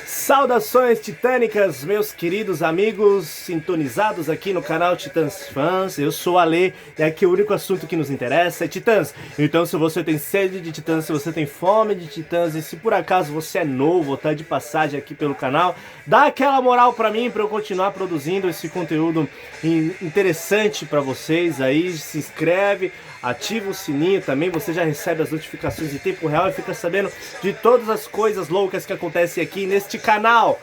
Saudações titânicas, meus queridos amigos sintonizados aqui no canal Titãs Fãs. Eu sou o Ale e aqui o único assunto que nos interessa é Titãs. Então se você tem sede de Titãs, se você tem fome de Titãs e se por acaso você é novo ou tá de passagem aqui pelo canal, dá aquela moral pra mim, pra eu continuar produzindo esse conteúdo interessante pra vocês aí. Se inscreve, ativa o sininho também, você já recebe as notificações em tempo real e fica sabendo de todas as coisas loucas que acontecem aqui neste canal.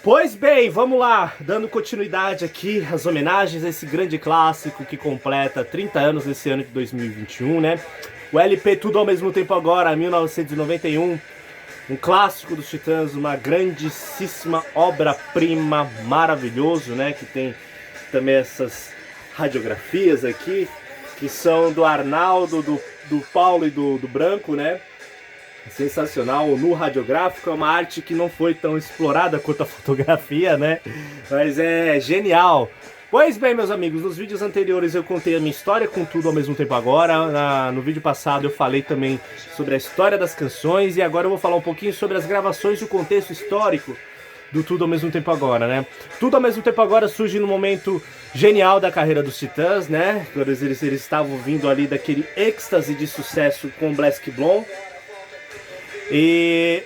Pois bem, vamos lá, dando continuidade aqui às homenagens a esse grande clássico que completa 30 anos nesse ano de 2021, né? O LP Tudo ao Mesmo Tempo Agora, 1991, um clássico dos Titãs, uma grandíssima obra-prima, maravilhoso, né? Que tem também essas radiografias aqui, que são do Arnaldo, do Paulo e do Branco, né? Sensacional. No radiográfico é uma arte que não foi tão explorada quanto a fotografia, né? Mas é genial. Pois bem, meus amigos, nos vídeos anteriores eu contei a minha história com Tudo ao Mesmo Tempo Agora. No vídeo passado eu falei também sobre a história das canções e agora eu vou falar um pouquinho sobre as gravações e o contexto histórico do Tudo ao Mesmo Tempo Agora, né? Tudo ao Mesmo Tempo Agora surge no momento genial da carreira dos Titãs, né? Quando eles estavam vindo ali daquele êxtase de sucesso com o Black Blonde. E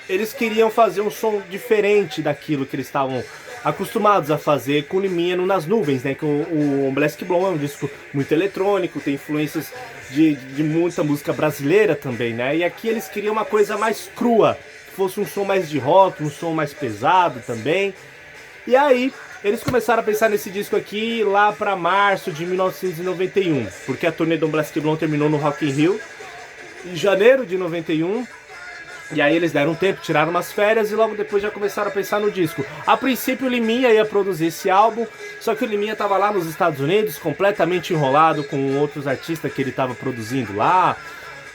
eles queriam fazer um som diferente daquilo que eles estavam acostumados a fazer com Liminha no Nas Nuvens, né? Que o Black Blonde é um disco muito eletrônico, tem influências de muita música brasileira também, né? E aqui eles queriam uma coisa mais crua, que fosse um som mais de rock, um som mais pesado também. E aí eles começaram a pensar nesse disco aqui lá para março de 1991, porque a turnê do Black Blonde terminou no Rock in Rio em janeiro de 91. E aí eles deram um tempo, tiraram umas férias e logo depois já começaram a pensar no disco. A princípio o Liminha ia produzir esse álbum, só que o Liminha estava lá nos Estados Unidos, completamente enrolado com outros artistas que ele estava produzindo lá,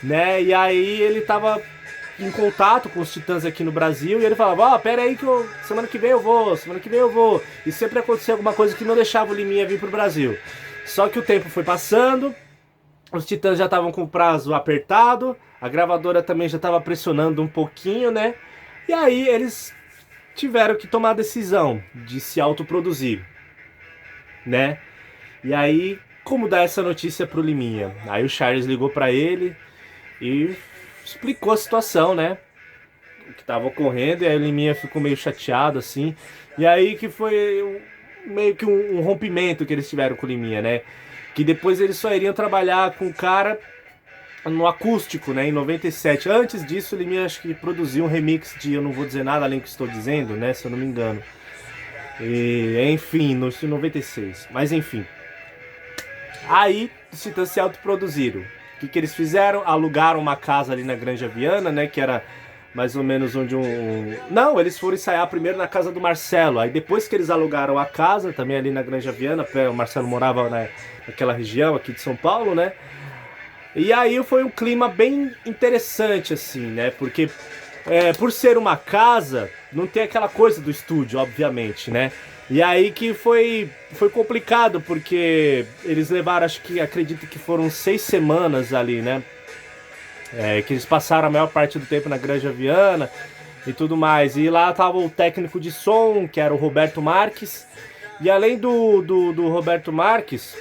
né? E aí ele estava em contato com os Titãs aqui no Brasil e ele falava, pera aí que semana que vem eu vou. E sempre acontecia alguma coisa que não deixava o Liminha vir pro Brasil. Só que o tempo foi passando, os Titãs já estavam com o prazo apertado, a gravadora também já estava pressionando um pouquinho, né? E aí eles tiveram que tomar a decisão de se autoproduzir, né? E aí, como dar essa notícia pro Liminha? Aí o Charles ligou para ele e explicou a situação, né? O que estava ocorrendo, e aí o Liminha ficou meio chateado, assim. E aí que foi meio que um rompimento que eles tiveram com o Liminha, né? Que depois eles só iriam trabalhar com o cara no acústico, né, em 97. Antes disso, o Liminha acho que produziu um remix de Eu Não Vou Dizer Nada Além Do Que Estou Dizendo, né, se eu não me engano. E, enfim, no 96. Mas enfim. Aí, os Titãs se autoproduziram. O que eles fizeram? Alugaram uma casa ali na Granja Viana, né, que era mais ou menos onde Não, eles foram ensaiar primeiro na casa do Marcelo. Aí depois que eles alugaram a casa, também ali na Granja Viana, o Marcelo morava naquela região aqui de São Paulo, né? E aí foi um clima bem interessante, assim, né? Porque por ser uma casa, não tem aquela coisa do estúdio, obviamente, né? E aí que foi complicado, porque eles levaram, acredito que foram 6 semanas ali, né? Que eles passaram a maior parte do tempo na Granja Viana e tudo mais. E lá tava o técnico de som, que era o Roberto Marques. E além do Roberto Marques,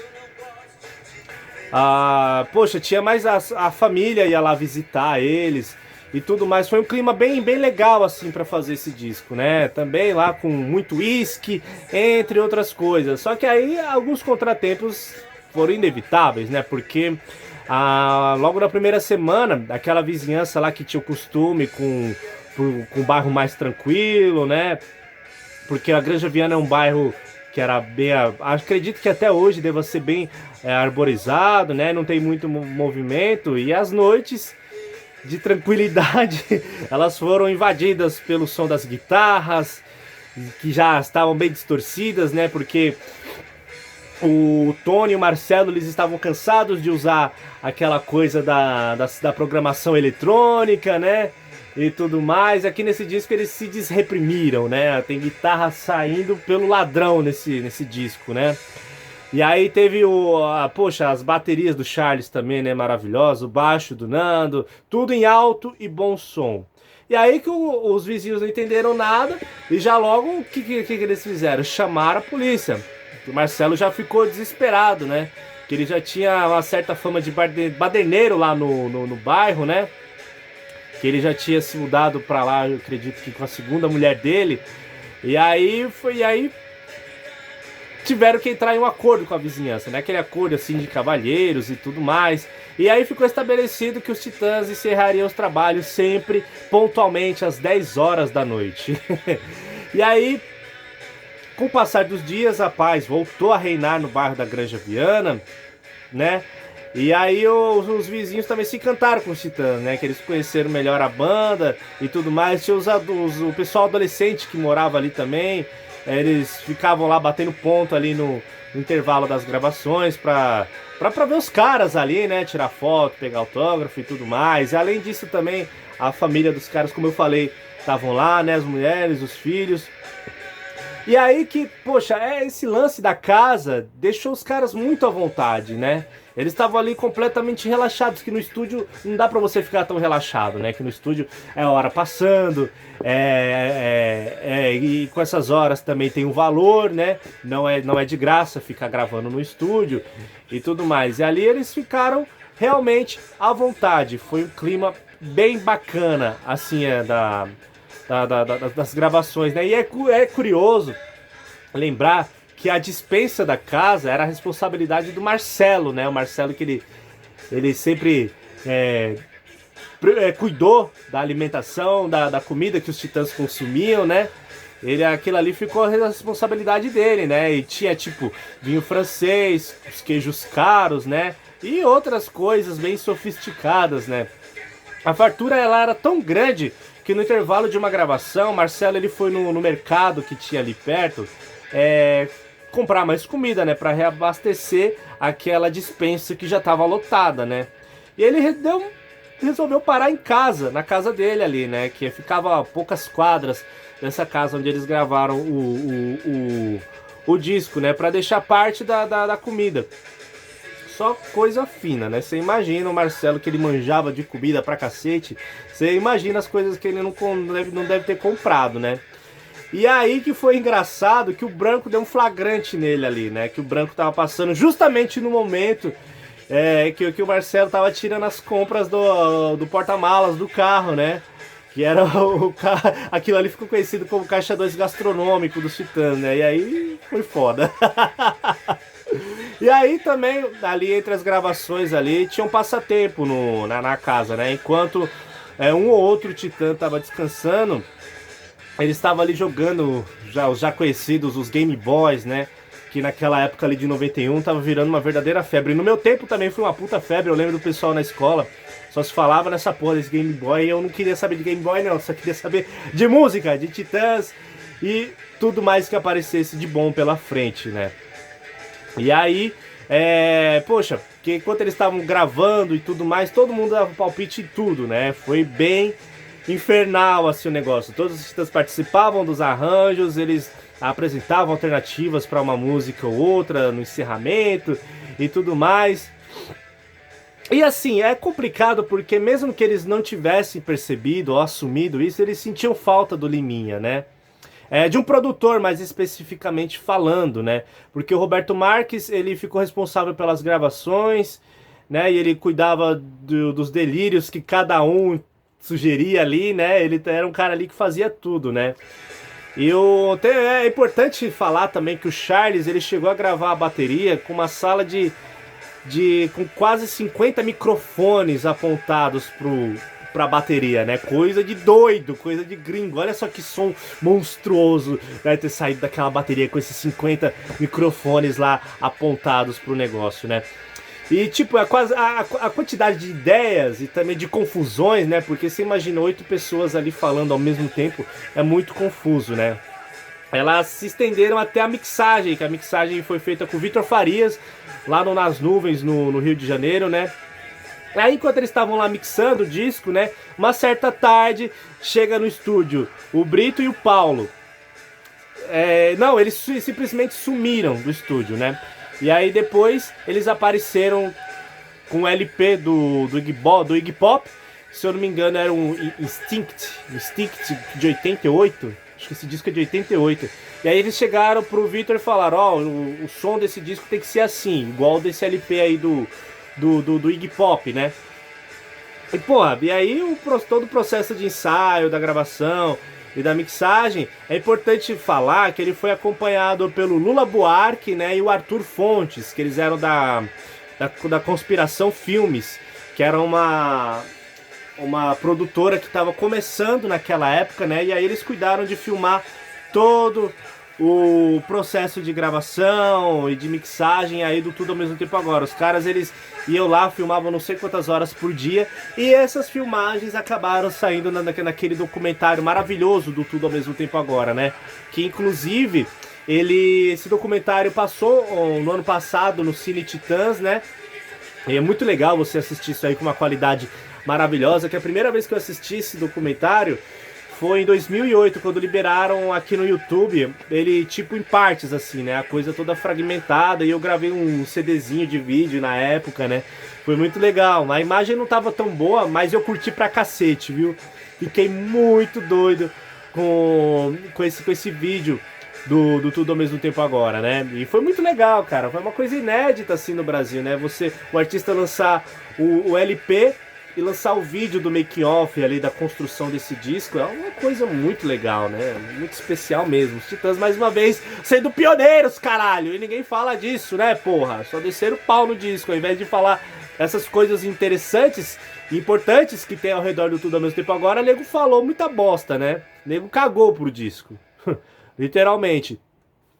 poxa, tinha mais a família ia lá visitar eles e tudo mais. Foi um clima bem legal assim para fazer esse disco, né? Também lá com muito uísque, entre outras coisas. Só que aí alguns contratempos foram inevitáveis, né? Porque logo na primeira semana, aquela vizinhança lá que tinha o costume com um bairro mais tranquilo, né? Porque a Granja Viana é um bairro que era bem... Acredito que até hoje deva ser bem arborizado, né? Não tem muito movimento. E as noites de tranquilidade, elas foram invadidas pelo som das guitarras, que já estavam bem distorcidas, né? Porque o Tony e o Marcelo, eles estavam cansados de usar aquela coisa da programação eletrônica, né? E tudo mais. Aqui nesse disco eles se desreprimiram, né? Tem guitarra saindo pelo ladrão nesse disco, né? E aí teve poxa, as baterias do Charles também, né? Maravilhoso. O baixo do Nando. Tudo em alto e bom som. E aí que os vizinhos não entenderam nada e já logo o que eles fizeram? Chamaram a polícia. O Marcelo já ficou desesperado, né? Que ele já tinha uma certa fama de baderneiro lá no bairro, né? Que ele já tinha se mudado pra lá, eu acredito que com a segunda mulher dele. E aí tiveram que entrar em um acordo com a vizinhança, né? Aquele acordo assim de cavalheiros e tudo mais. E aí ficou estabelecido que os Titãs encerrariam os trabalhos sempre pontualmente às 10 horas da noite. E aí, com o passar dos dias, a paz voltou a reinar no bairro da Granja Viana, né? E aí os vizinhos também se encantaram com os Titãs, né? Que eles conheceram melhor a banda e tudo mais. Tinha o pessoal adolescente que morava ali também. Eles ficavam lá batendo ponto ali no intervalo das gravações pra ver os caras ali, né? Tirar foto, pegar autógrafo e tudo mais. E além disso também, a família dos caras, como eu falei, estavam lá, né? As mulheres, os filhos. E aí que, poxa, esse lance da casa deixou os caras muito à vontade, né? Eles estavam ali completamente relaxados, que no estúdio não dá pra você ficar tão relaxado, né? Que no estúdio é hora passando, e com essas horas também tem um valor, né? Não é de graça ficar gravando no estúdio e tudo mais. E ali eles ficaram realmente à vontade. Foi um clima bem bacana, assim, das gravações, né? E é curioso lembrar que a despensa da casa era a responsabilidade do Marcelo, né? O Marcelo que ele sempre cuidou da alimentação, da comida que os Titãs consumiam, né? Aquilo ali ficou a responsabilidade dele, né? E tinha tipo vinho francês, os queijos caros, né? E outras coisas bem sofisticadas, né? A fartura ela era tão grande que no intervalo de uma gravação, Marcelo ele foi no mercado que tinha ali perto, comprar mais comida, né, para reabastecer aquela despensa que já estava lotada, né? E ele resolveu parar em casa, na casa dele ali, né, que ficava a poucas quadras dessa casa onde eles gravaram o disco, né, para deixar parte da comida. Só coisa fina, né? Você imagina o Marcelo que ele manjava de comida pra cacete, você imagina as coisas que ele não deve ter comprado, né? E aí que foi engraçado que o Branco deu um flagrante nele ali, né? Que o Branco tava passando justamente no momento que o Marcelo tava tirando as compras do porta-malas do carro, né? Que era o carro. Aquilo ali ficou conhecido como caixa 2 gastronômico dos Titãs, né? E aí foi foda. E aí também, ali entre as gravações ali, tinha um passatempo na casa, né? Enquanto um ou outro Titã tava descansando, eles estavam ali jogando os já conhecidos, os Game Boys, né? Que naquela época ali de 91 tava virando uma verdadeira febre. No meu tempo também foi uma puta febre, eu lembro do pessoal na escola, só se falava nessa porra desse Game Boy, e eu não queria saber de Game Boy não, só queria saber de música, de Titãs e tudo mais que aparecesse de bom pela frente, né? E aí, poxa, que enquanto eles estavam gravando e tudo mais, todo mundo dava palpite em tudo, né? Foi bem infernal assim o negócio. Todos os Titãs participavam dos arranjos, eles apresentavam alternativas para uma música ou outra no encerramento e tudo mais. E assim, é complicado porque mesmo que eles não tivessem percebido ou assumido isso, eles sentiam falta do Liminha, né? De um produtor, mais especificamente falando, né? Porque o Roberto Marques, ele ficou responsável pelas gravações, né? E ele cuidava dos delírios que cada um sugeria ali, né? Ele era um cara ali que fazia tudo, né? E é importante falar também que o Charles, ele chegou a gravar a bateria com uma sala com quase 50 microfones apontados pra bateria, né? Coisa de doido, coisa de gringo. Olha só que som monstruoso vai ter saído daquela bateria com esses 50 microfones lá apontados pro negócio, né? E tipo, a quantidade de ideias e também de confusões, né? Porque você imagina 8 pessoas ali falando ao mesmo tempo, é muito confuso, né? Elas se estenderam até a mixagem, que a mixagem foi feita com o Vitor Farias, lá Nas Nuvens, no Rio de Janeiro, né? Aí enquanto eles estavam lá mixando o disco, né? Uma certa tarde, chega no estúdio o Brito e o Paulo. Não, eles simplesmente sumiram do estúdio, né? E aí depois eles apareceram com o LP do Iggy Pop se eu não me engano era um Instinct de 88, acho que esse disco é de 88. E aí eles chegaram pro Victor e falaram, o som desse disco tem que ser assim, igual desse LP aí do Iggy Pop, né? E porra, e aí todo o processo de ensaio, da gravação e da mixagem, é importante falar que ele foi acompanhado pelo Lula Buarque, né, e o Arthur Fontes, que eles eram da Conspiração Filmes, que era uma produtora que estava começando naquela época, né, e aí eles cuidaram de filmar todo o processo de gravação e de mixagem aí do Tudo ao Mesmo Tempo Agora. Os caras, eles iam lá, filmavam não sei quantas horas por dia, e essas filmagens acabaram saindo naquele documentário maravilhoso do Tudo ao Mesmo Tempo Agora, né? Que inclusive esse documentário passou no ano passado no Cine Titãs, né? E é muito legal você assistir isso aí com uma qualidade maravilhosa, que a primeira vez que eu assisti esse documentário foi em 2008, quando liberaram aqui no YouTube, ele tipo em partes, assim, né? A coisa toda fragmentada, e eu gravei um CDzinho de vídeo na época, né? Foi muito legal. A imagem não tava tão boa, mas eu curti pra cacete, viu? Fiquei muito doido com esse vídeo do Tudo ao Mesmo Tempo Agora, né? E foi muito legal, cara. Foi uma coisa inédita, assim, no Brasil, né? O artista lançar o LP e lançar o vídeo do make-off ali da construção desse disco é uma coisa muito legal, né? Muito especial mesmo. Os Titãs, mais uma vez, sendo pioneiros, caralho! E ninguém fala disso, né, porra? Só desceram o pau no disco, ao invés de falar essas coisas interessantes e importantes que tem ao redor do Tudo ao Mesmo Tempo Agora, o nego falou muita bosta, né? O nego cagou pro disco. Literalmente.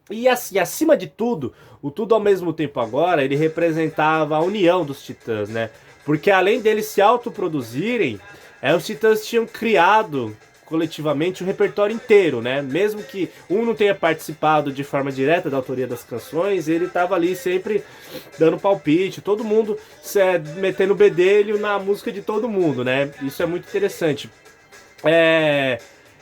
E assim, acima de tudo, o Tudo ao Mesmo Tempo Agora, ele representava a união dos Titãs, né? Porque além deles se autoproduzirem, os Titãs tinham criado coletivamente um repertório inteiro, né? Mesmo que um não tenha participado de forma direta da autoria das canções, ele estava ali sempre dando palpite, todo mundo metendo o bedelho na música de todo mundo, né? Isso é muito interessante.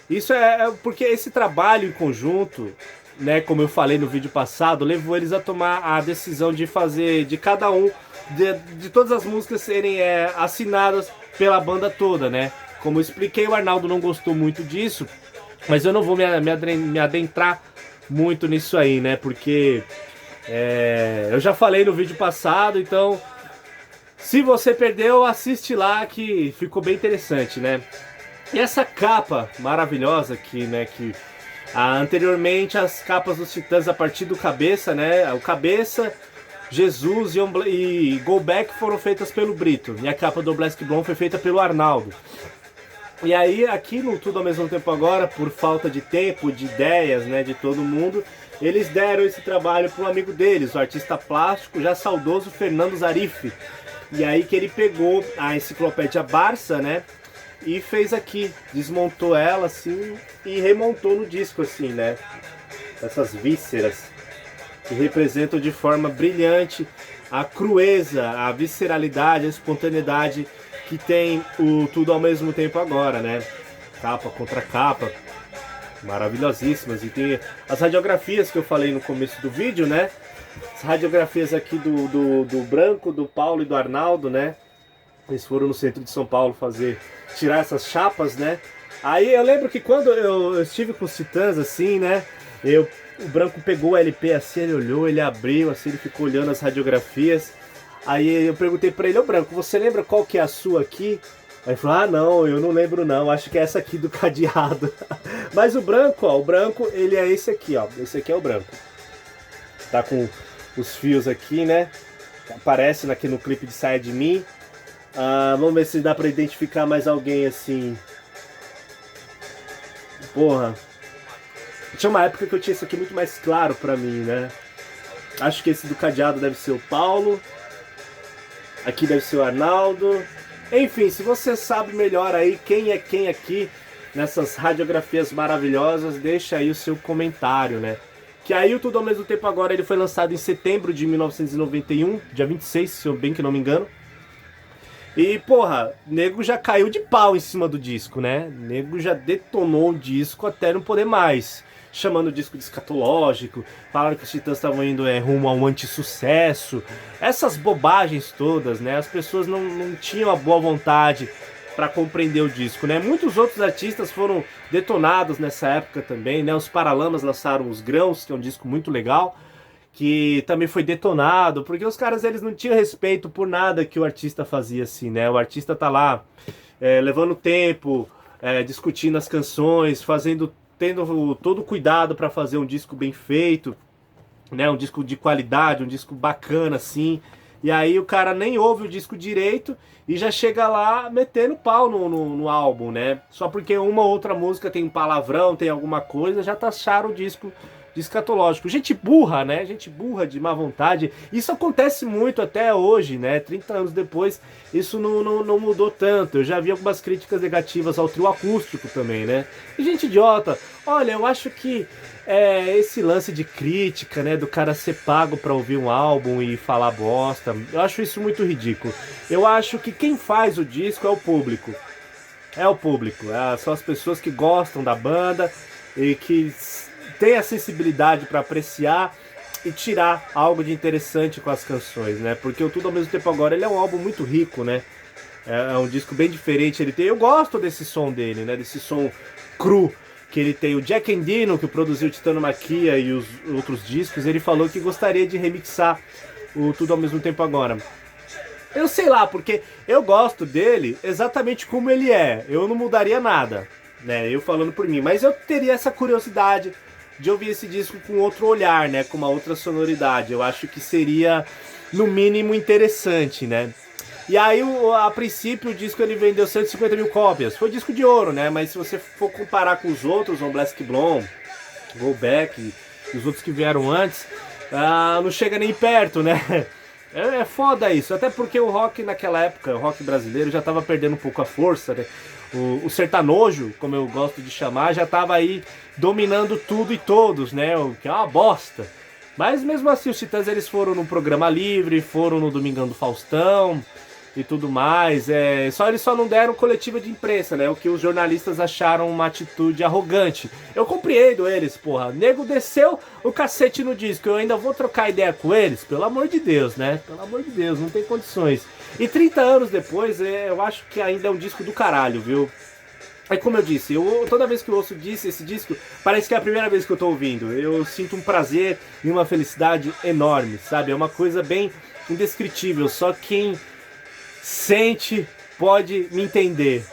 Isso é porque esse trabalho em conjunto, né, como eu falei no vídeo passado, levou eles a tomar a decisão de fazer de cada um, de todas as músicas serem assinadas pela banda toda, né? Como eu expliquei, o Arnaldo não gostou muito disso, mas eu não vou me adentrar muito nisso aí, né? Porque eu já falei no vídeo passado, então se você perdeu, assiste lá que ficou bem interessante, né? E essa capa maravilhosa aqui, né? Que anteriormente as capas dos Titãs a partir do Cabeça, né? O Cabeça, Jesus e Go Back foram feitas pelo Brito. E a capa do Black Blonde foi feita pelo Arnaldo. E aí aqui no Tudo ao Mesmo Tempo Agora, por falta de tempo, de ideias, né, de todo mundo, eles deram esse trabalho para um amigo deles, o artista plástico já saudoso Fernando Zarif. E aí que ele pegou a enciclopédia Barça, né, e fez aqui, desmontou ela assim e remontou no disco assim, né? Essas vísceras que representam de forma brilhante a crueza, a visceralidade, a espontaneidade que tem o Tudo ao Mesmo Tempo Agora, né? Capa contra capa, maravilhosíssimas. E tem as radiografias que eu falei no começo do vídeo, né? As radiografias aqui do Branco, do Paulo e do Arnaldo, né? Eles foram no centro de São Paulo tirar essas chapas, né? Aí eu lembro que quando eu estive com os Titãs, assim, né? O Branco pegou o LP assim, ele olhou, ele abriu, assim, ele ficou olhando as radiografias. Aí eu perguntei pra ele, ô Branco, você lembra qual que é a sua aqui? Aí ele falou, não, eu não lembro não, acho que é essa aqui do cadeado. Mas o Branco, ó, ele é esse aqui, ó. Esse aqui é o Branco. Tá com os fios aqui, né? Aparece aqui no clipe de Saia de Mim. Vamos ver se dá pra identificar mais alguém assim. Porra. Tinha uma época que eu tinha isso aqui muito mais claro pra mim, né? Acho que esse do cadeado deve ser o Paulo. Aqui deve ser o Arnaldo. Enfim, se você sabe melhor aí quem é quem aqui nessas radiografias maravilhosas, deixa aí o seu comentário, né? Que aí o Tudo ao Mesmo Tempo Agora ele foi lançado em setembro de 1991, dia 26, se eu bem que não me engano. E, porra, nego já caiu de pau em cima do disco, né? Nego já detonou o disco até não poder mais. Chamando o disco de escatológico, falaram que os Titãs estavam indo rumo a um antissucesso. Essas bobagens todas, né? As pessoas não tinham a boa vontade para compreender o disco, né? Muitos outros artistas foram detonados nessa época também, né? Os Paralamas lançaram Os Grãos, que é um disco muito legal, que também foi detonado, porque os caras eles não tinham respeito por nada que o artista fazia assim, né? O artista tá lá levando tempo, discutindo as canções, tendo todo o cuidado para fazer um disco bem feito, né? Um disco de qualidade, um disco bacana assim. E aí o cara nem ouve o disco direito e já chega lá metendo pau no álbum, né? Só porque uma ou outra música tem um palavrão, tem alguma coisa, já taxaram o disco de escatológico. Gente burra, né? Gente burra de má vontade. Isso acontece muito até hoje, né? 30 anos depois, isso não mudou tanto. Eu já vi algumas críticas negativas ao trio acústico também, né? E gente idiota. Olha, eu acho que esse lance de crítica, né? Do cara ser pago pra ouvir um álbum e falar bosta. Eu acho isso muito ridículo. Eu acho que quem faz o disco é o público. É o público. São as pessoas que gostam da banda e que tem a sensibilidade para apreciar e tirar algo de interessante com as canções, né? Porque o Tudo ao Mesmo Tempo Agora ele é um álbum muito rico, né? É um disco bem diferente. Eu gosto desse som dele, né? Desse som cru que ele tem. O Jack Endino, que produziu Titanomaquia e os outros discos, ele falou que gostaria de remixar o Tudo ao Mesmo Tempo Agora. Eu sei lá, porque eu gosto dele exatamente como ele é. Eu não mudaria nada, né? Eu falando por mim. Mas eu teria essa curiosidade de ouvir esse disco com outro olhar, né? Com uma outra sonoridade. Eu acho que seria, no mínimo, interessante, né? E aí, a princípio, o disco ele vendeu 150 mil cópias. Foi disco de ouro, né? Mas se você for comparar com os outros, o Black Blonde, Go Back e os outros que vieram antes, não chega nem perto, né? É foda isso. Até porque o rock naquela época, o rock brasileiro, já tava perdendo um pouco a força, né? O sertanojo, como eu gosto de chamar, já tava aí dominando tudo e todos, né? O que é uma bosta. Mas mesmo assim, os Titãs eles foram no Programa Livre, foram no Domingão do Faustão e tudo mais. Eles só não deram coletiva de imprensa, né? O que os jornalistas acharam uma atitude arrogante. Eu compreendo eles, porra. Nego desceu o cacete no disco. Eu ainda vou trocar ideia com eles? Pelo amor de Deus, né? Pelo amor de Deus, não tem condições. E 30 anos depois, eu acho que ainda é um disco do caralho, viu? É como eu disse, toda vez que eu ouço esse disco, parece que é a primeira vez que eu tô ouvindo. Eu sinto um prazer e uma felicidade enorme, sabe? É uma coisa bem indescritível. Só quem sente pode me entender.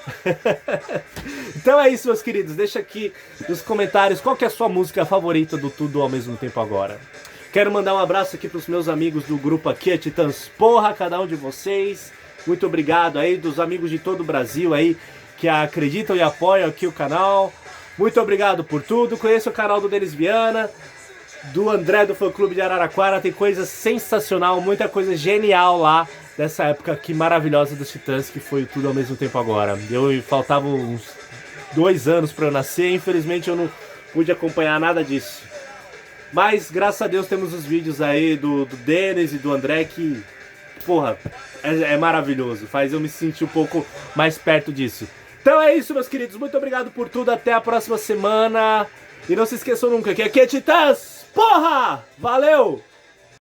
Então é isso, meus queridos. Deixa aqui nos comentários qual que é a sua música favorita do Tudo ao Mesmo Tempo Agora. Quero mandar um abraço aqui pros meus amigos do grupo aqui, a Titãs Porra, cada um de vocês. Muito obrigado aí, dos amigos de todo o Brasil aí, que acreditam e apoiam aqui o canal. Muito obrigado por tudo. Conheça o canal do Denis Viana, do André do Fã Clube de Araraquara. Tem coisa sensacional, muita coisa genial lá dessa época aqui maravilhosa dos Titãs, que foi Tudo ao Mesmo Tempo Agora. Faltavam uns 2 anos para eu nascer, infelizmente eu não pude acompanhar nada disso. Mas, graças a Deus, temos os vídeos aí do Denis e do André que, porra, é maravilhoso. Faz eu me sentir um pouco mais perto disso. Então é isso, meus queridos. Muito obrigado por tudo. Até a próxima semana. E não se esqueçam nunca que aqui é Titãs. Porra! Valeu!